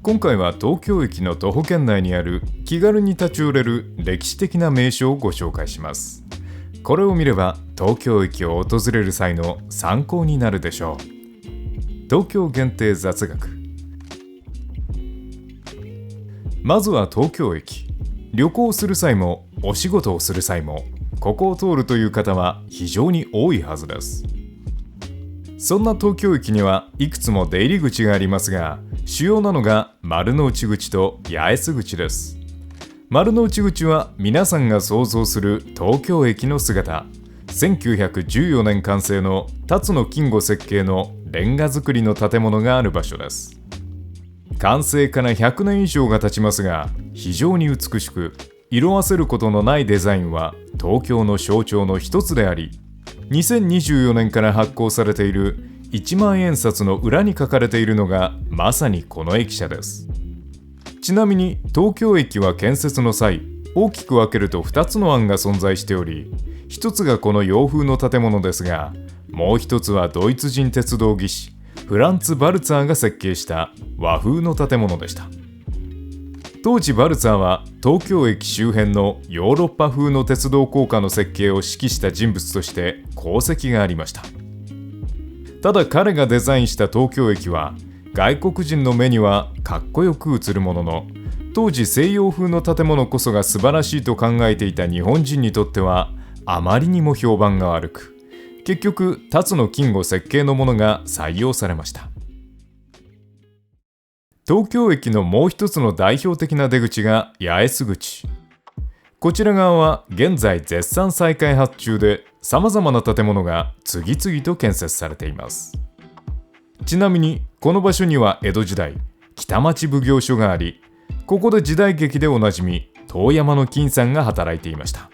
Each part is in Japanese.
今回は東京駅の徒歩圏内にある気軽に立ち寄れる歴史的な名所をご紹介します。これを見れば東京駅を訪れる際の参考になるでしょう。東京限定雑学。まずは東京駅。旅行する際もお仕事をする際もここを通るという方は非常に多いはずです。そんな東京駅にはいくつも出入り口がありますが、主要なのが丸の内口と八重洲口です。丸の内口は皆さんが想像する東京駅の姿。1914年完成の辰野金吾設計のレンガ造りの建物がある場所です。完成から100年以上が経ちますが、非常に美しく、色あせることのないデザインは東京の象徴の一つであり、2024年から発行されている1万円札の裏に書かれているのがまさにこの駅舎です。ちなみに東京駅は建設の際、大きく分けると2つの案が存在しており、一つがこの洋風の建物ですが、もう一つはドイツ人鉄道技師フランツ・バルツァーが設計した和風の建物でした。当時バルツァーは東京駅周辺のヨーロッパ風の鉄道高架の設計を指揮した人物として功績がありました。ただ彼がデザインした東京駅は外国人の目にはかっこよく映るものの、当時西洋風の建物こそが素晴らしいと考えていた日本人にとってはあまりにも評判が悪く、結局辰野金吾設計のものが採用されました。東京駅のもう一つの代表的な出口が八重洲口。こちら側は現在絶賛再開発中で、様々な建物が次々と建設されています。ちなみにこの場所には江戸時代北町奉行所があり、ここで時代劇でおなじみ遠山の金さんが働いていました。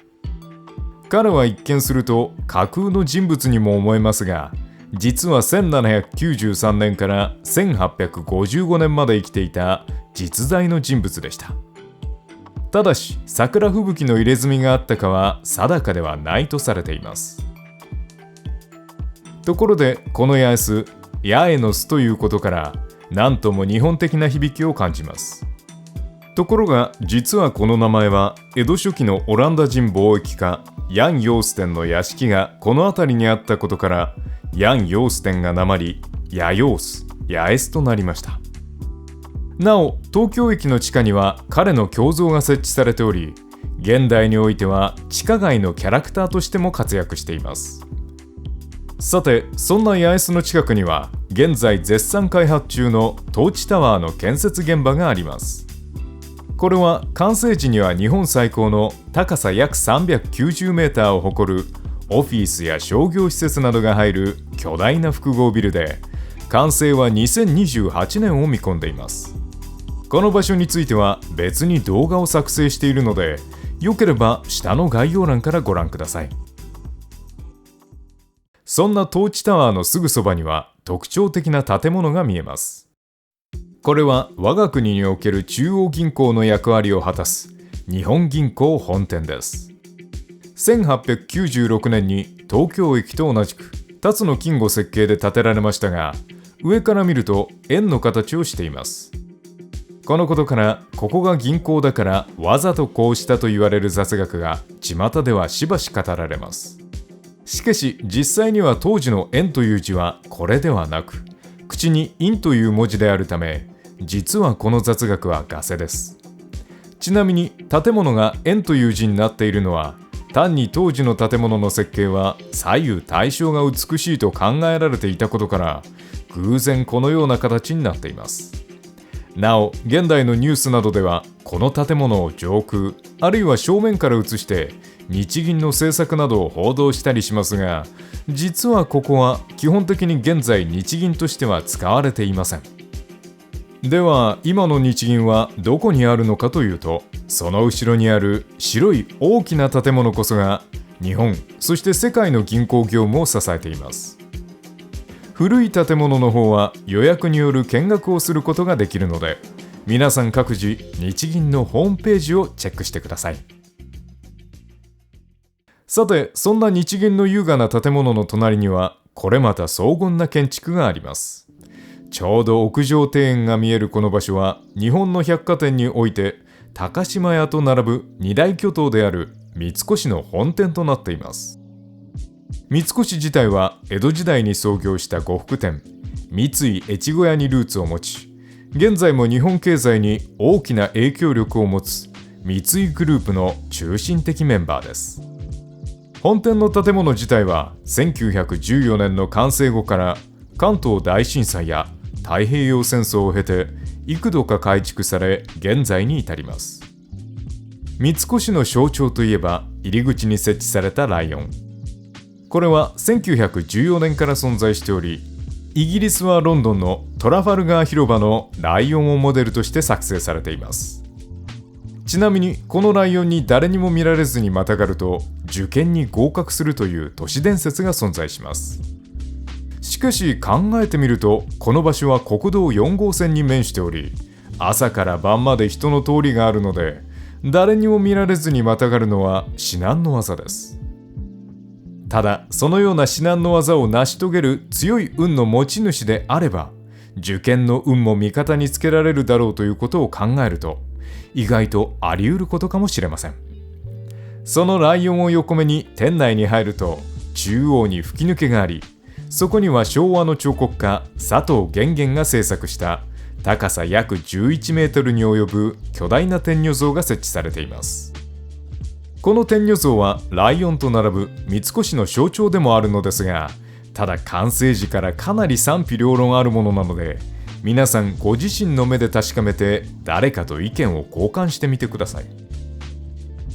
彼は一見すると架空の人物にも思えますが、実は1793年から1855年まで生きていた実在の人物でした。ただし桜吹雪の入れ墨があったかは定かではないとされています。ところでこの八重洲、八重の巣ということから何とも日本的な響きを感じます。ところが実はこの名前は江戸初期のオランダ人貿易家ヤン・ヨーステンの屋敷がこの辺りにあったことから、ヤン・ヨーステンがなまりヤヨース、八重洲となりました。なお東京駅の地下には彼の胸像が設置されており、現代においては地下街のキャラクターとしても活躍しています。さてそんな八重洲の近くには現在絶賛開発中のトーチタワーの建設現場があります。これは完成時には日本最高の高さ約390メーターを誇るオフィスや商業施設などが入る巨大な複合ビルで、完成は2028年を見込んでいます。この場所については別に動画を作成しているので、よければ下の概要欄からご覧ください。そんなトーチタワーのすぐそばには特徴的な建物が見えます。これは我が国における中央銀行の役割を果たす日本銀行本店です。1896年に東京駅と同じく辰野金吾設計で建てられましたが、上から見ると円の形をしています。このことからここが銀行だからわざとこうしたと言われる雑学が巷ではしばし語られます。しかし実際には当時の円という字はこれではなく、口に陰という文字であるため、実はこの雑学はガセです。ちなみに建物が円という字になっているのは、単に当時の建物の設計は左右対称が美しいと考えられていたことから、偶然このような形になっています。なお現代のニュースなどではこの建物を上空あるいは正面から映して日銀の政策などを報道したりしますが、実はここは基本的に現在日銀としては使われていません。では今の日銀はどこにあるのかというと、その後ろにある白い大きな建物こそが日本、そして世界の銀行業務を支えています。古い建物の方は予約による見学をすることができるので、皆さん各自日銀のホームページをチェックしてください。さてそんな日銀の優雅な建物の隣にはこれまた荘厳な建築があります。ちょうど屋上庭園が見えるこの場所は日本の百貨店において高島屋と並ぶ二大巨頭である三越の本店となっています。三越自体は江戸時代に創業した呉服店三井越後屋にルーツを持ち、現在も日本経済に大きな影響力を持つ三井グループの中心的メンバーです。本店の建物自体は1914年の完成後から関東大震災や太平洋戦争を経て幾度か改築され現在に至ります。三越の象徴といえば入り口に設置されたライオン。これは1914年から存在しており、イギリスはロンドンのトラファルガー広場のライオンをモデルとして作成されています。ちなみにこのライオンに誰にも見られずにまたがると受験に合格するという都市伝説が存在します。しかし考えてみると、この場所は国道4号線に面しており、朝から晩まで人の通りがあるので、誰にも見られずにまたがるのは至難の業です。ただそのような至難の業を成し遂げる強い運の持ち主であれば、受験の運も味方につけられるだろうということを考えると、意外とあり得ることかもしれません。そのライオンを横目に店内に入ると、中央に吹き抜けがあり、そこには昭和の彫刻家佐藤源元が制作した高さ約11メートルに及ぶ巨大な天女像が設置されています。この天女像はライオンと並ぶ三越の象徴でもあるのですが、ただ完成時からかなり賛否両論あるものなので、皆さんご自身の目で確かめて誰かと意見を交換してみてください。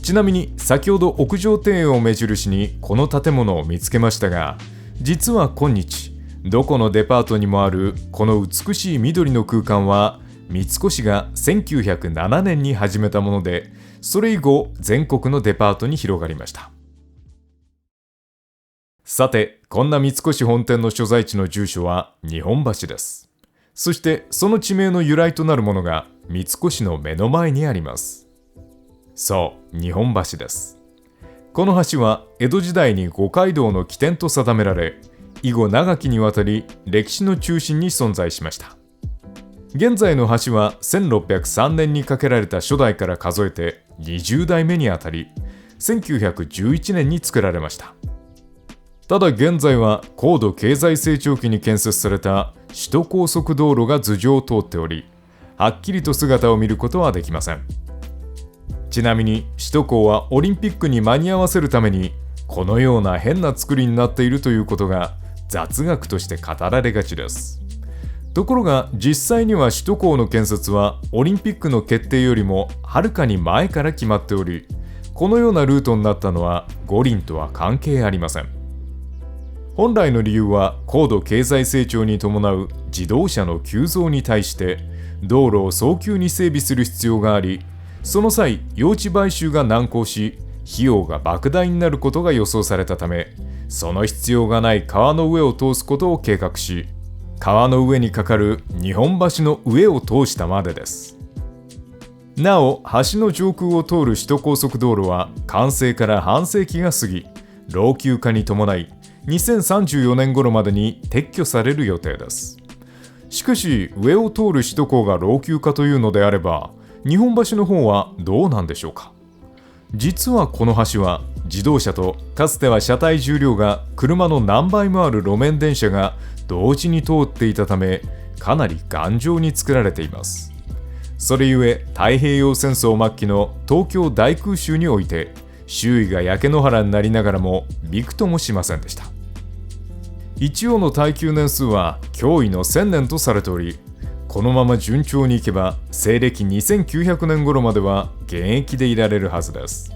ちなみに先ほど屋上庭園を目印にこの建物を見つけましたが、実は今日どこのデパートにもあるこの美しい緑の空間は三越が1907年に始めたもので、それ以後全国のデパートに広がりました。さて、こんな三越本店の所在地の住所は日本橋です。そしてその地名の由来となるものが三越の目の前にあります。そう、日本橋です。この橋は江戸時代に五街道の起点と定められ、以後長きにわたり歴史の中心に存在しました。現在の橋は1603年に架けられた初代から数えて20代目にあたり、1911年に作られました。ただ現在は高度経済成長期に建設された首都高速道路が頭上を通っており、はっきりと姿を見ることはできません。ちなみに首都高はオリンピックに間に合わせるためにこのような変な作りになっているということが雑学として語られがちです。ところが実際には首都高の建設はオリンピックの決定よりもはるかに前から決まっており、このようなルートになったのは五輪とは関係ありません。本来の理由は高度経済成長に伴う自動車の急増に対して道路を早急に整備する必要があり、その際用地買収が難航し費用が莫大になることが予想されたため、その必要がない川の上を通すことを計画し、川の上に架かる日本橋の上を通したまでです。なお橋の上空を通る首都高速道路は完成から半世紀が過ぎ、老朽化に伴い2034年頃までに撤去される予定です。しかし上を通る首都高が老朽化というのであれば、日本橋の方はどうなんでしょうか。実はこの橋は自動車とかつては車体重量が車の何倍もある路面電車が同時に通っていたため、かなり頑丈に作られています。それゆえ太平洋戦争末期の東京大空襲において周囲が焼け野原になりながらもびくともしませんでした。一応の耐久年数は驚異の1000年とされており、このまま順調にいけば西暦2900年頃までは現役でいられるはずです。